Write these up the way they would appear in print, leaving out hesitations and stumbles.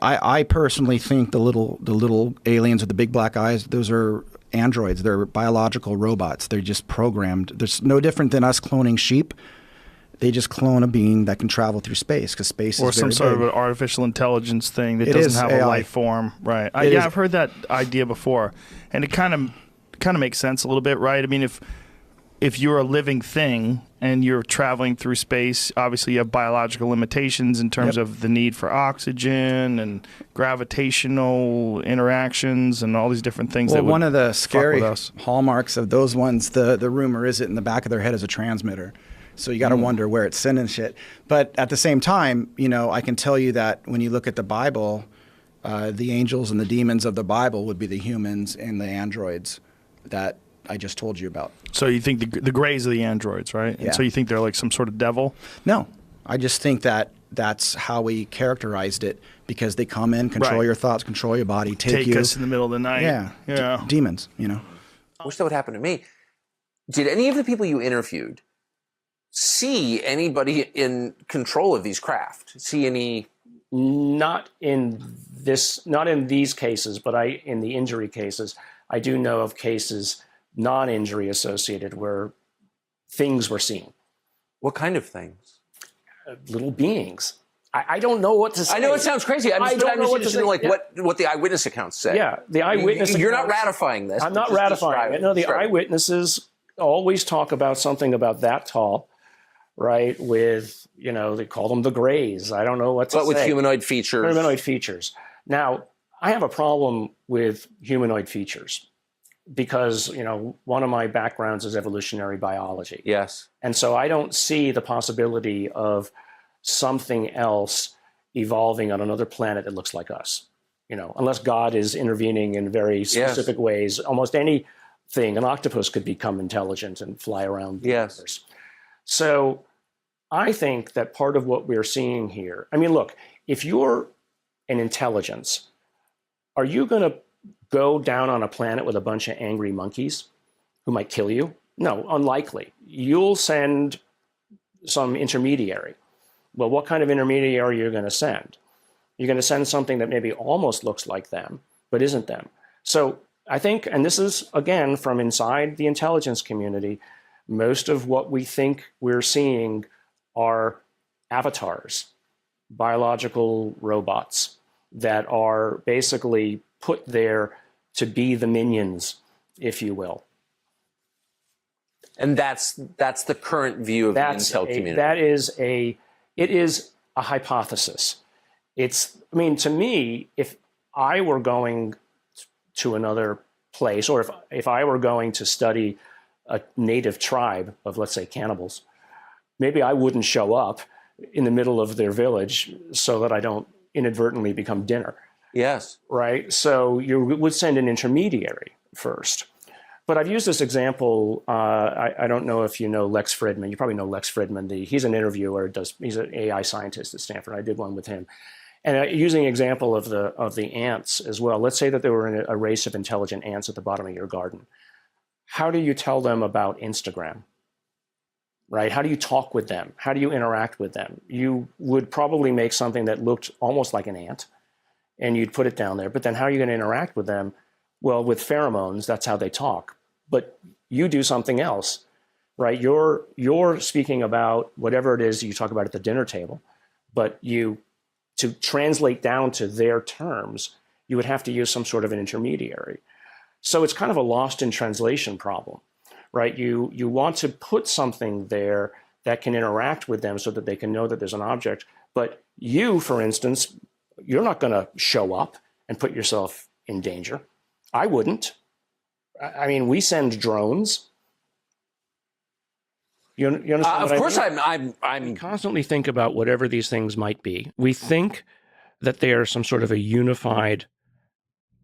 I personally think the little aliens with the big black eyes, those are androids. They're biological robots. They're just programmed. There's no different than us cloning sheep. They just clone a being that can travel through space because space is very big. Or some sort of an artificial intelligence thing that It doesn't is have AI. a life form. Right. Yeah, I've heard that idea before. And it kind of makes sense a little bit, right? I mean, if you're a living thing and you're traveling through space, obviously you have biological limitations in terms of the need for oxygen and gravitational interactions and all these different things. Well, that would one of the fuck scary with us. hallmarks of those ones, the rumor is it in the back of their head is a transmitter. So you got to wonder where it's sending shit. But at the same time, I can tell you that when you look at the Bible, the angels and the demons of the Bible would be the humans and the androids that I just told you about. So you think the Greys are the androids, right? Yeah. And so you think they're like some sort of devil? No, I just think that that's how we characterized it because they come in, control your thoughts, control your body, take you. us in the middle of the night. Yeah. Demons, I wish that would happen to me. Did any of the people you interviewed see anybody in control of these craft? See any? Not in these cases, but in the injury cases, I do know of cases non-injury associated where things were seen. What kind of things? Little beings. I don't know what to say. I know it sounds crazy. I'm just interested in what the eyewitness accounts say. Yeah, the eyewitness. You're not ratifying this. I'm not ratifying it. No, the eyewitnesses always talk about something about that tall, right? With they call them the Greys. I don't know what to say. But with humanoid features. Humanoid features. Now, I have a problem with humanoid features because one of my backgrounds is evolutionary biology. Yes. And so I don't see the possibility of something else evolving on another planet that looks like us. Unless God is intervening in very specific ways. Almost anything, an octopus could become intelligent and fly around the universe. So I think that part of what we're seeing here, I mean, look, if you're an intelligence, are you going to go down on a planet with a bunch of angry monkeys who might kill you? No, unlikely. You'll send some intermediary. Well, what kind of intermediary are you going to send? You're going to send something that maybe almost looks like them, but isn't them. So I think, and this is, again, from inside the intelligence community, most of what we think we're seeing are avatars, biological robots that are basically put there to be the minions, if you will. And that's the current view of the intel community. It is a hypothesis. To me, if I were going to another place, or if I were going to study a native tribe of, let's say, cannibals, maybe I wouldn't show up in the middle of their village so that I don't inadvertently become dinner. Yes. Right? So you would send an intermediary first. But I've used this example. I don't know if you know Lex Fridman. You probably know Lex Fridman. He's an interviewer. He's an AI scientist at Stanford. I did one with him. And using an example of the ants as well. Let's say that there were a race of intelligent ants at the bottom of your garden. How do you tell them about Instagram? Right? How do you talk with them? How do you interact with them? You would probably make something that looked almost like an ant, and you'd put it down there. But then how are you going to interact with them? Well, with pheromones, that's how they talk. But you do something else, right? You're speaking about whatever it is you talk about at the dinner table, but to translate down to their terms, you would have to use some sort of an intermediary. So it's kind of a lost in translation problem, right? You want to put something there that can interact with them so that they can know that there's an object. But you, for instance, you're not going to show up and put yourself in danger. I wouldn't. I mean, we send drones. You understand? Of course, We constantly think about whatever these things might be. We think that they are some sort of a unified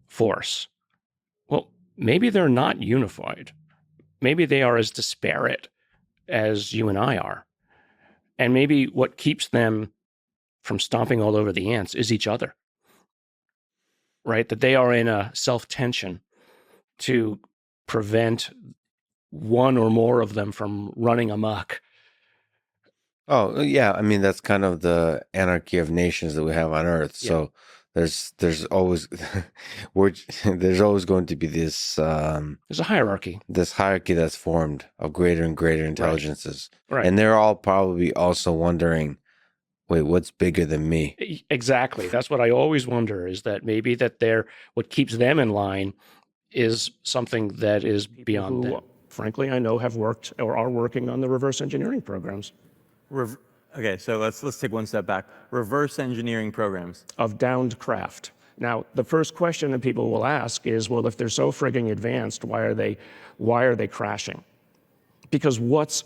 force. Well, maybe they're not unified. Maybe they are as disparate as you and I are. And maybe what keeps them from stomping all over the ants is each other. Right? That they are in a self-tension to prevent one or more of them from running amok Oh, yeah. I mean, that's kind of the anarchy of nations that we have on Earth. Yeah. So there's always there's always going to be There's a hierarchy. this hierarchy that's formed of greater and greater intelligences. Right. And they're all probably also wondering, wait, what's bigger than me? Exactly. That's what I always wonder, is that maybe that what keeps them in line is something that is beyond them. Frankly, I know have worked or are working on the reverse engineering programs. Okay, so let's take one step back. Reverse engineering programs Of downed craft. Now, the first question that people will ask is, well, if they're so frigging advanced, why are they crashing? Because what's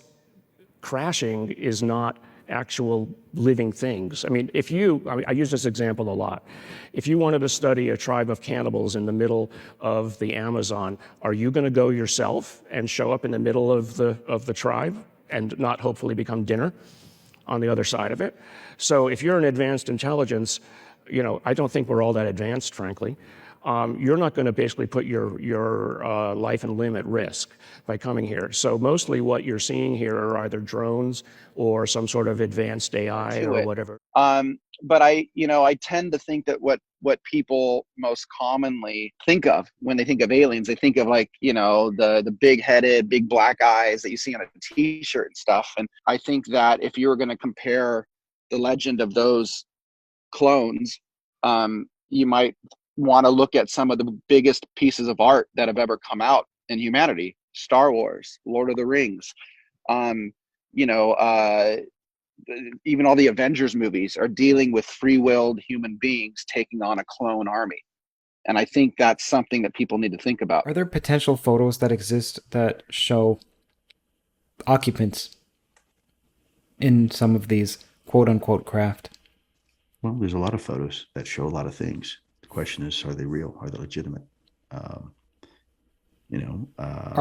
crashing is not actual living things. I mean, I use this example a lot. If you wanted to study a tribe of cannibals in the middle of the Amazon, are you going to go yourself and show up in the middle of the tribe and not hopefully become dinner on the other side of it? So if you're an advanced intelligence, I don't think we're all that advanced, frankly. You're not going to basically put your life and limb at risk by coming here. So mostly what you're seeing here are either drones or some sort of advanced AI or whatever. But I tend to think that what people most commonly think of when they think of aliens, they think of like, the big headed, big black eyes that you see on a t-shirt and stuff. And I think that if you were going to compare the legend of those clones, you might want to look at some of the biggest pieces of art that have ever come out in humanity. Star Wars, Lord of the Rings, even all the Avengers movies are dealing with free-willed human beings taking on a clone army. And I think that's something that people need to think about. Are there potential photos that exist that show occupants in some of these quote-unquote craft? Well, there's a lot of photos that show a lot of things. The question is, are they real? Are they legitimate? Are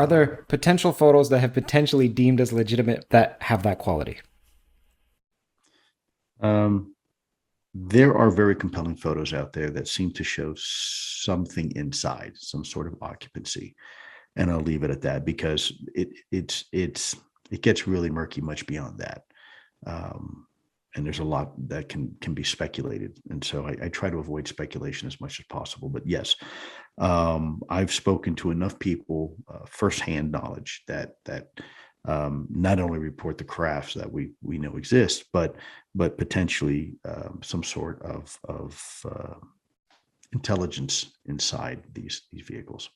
there potential photos that have potentially deemed as legitimate that have that quality? There are very compelling photos out there that seem to show something inside, some sort of occupancy, and I'll leave it at that because it gets really murky much beyond that, and there's a lot that can be speculated, and so I try to avoid speculation as much as possible. But yes, I've spoken to enough people, firsthand knowledge that not only report the crafts that we know exist, but potentially some sort of intelligence inside these vehicles.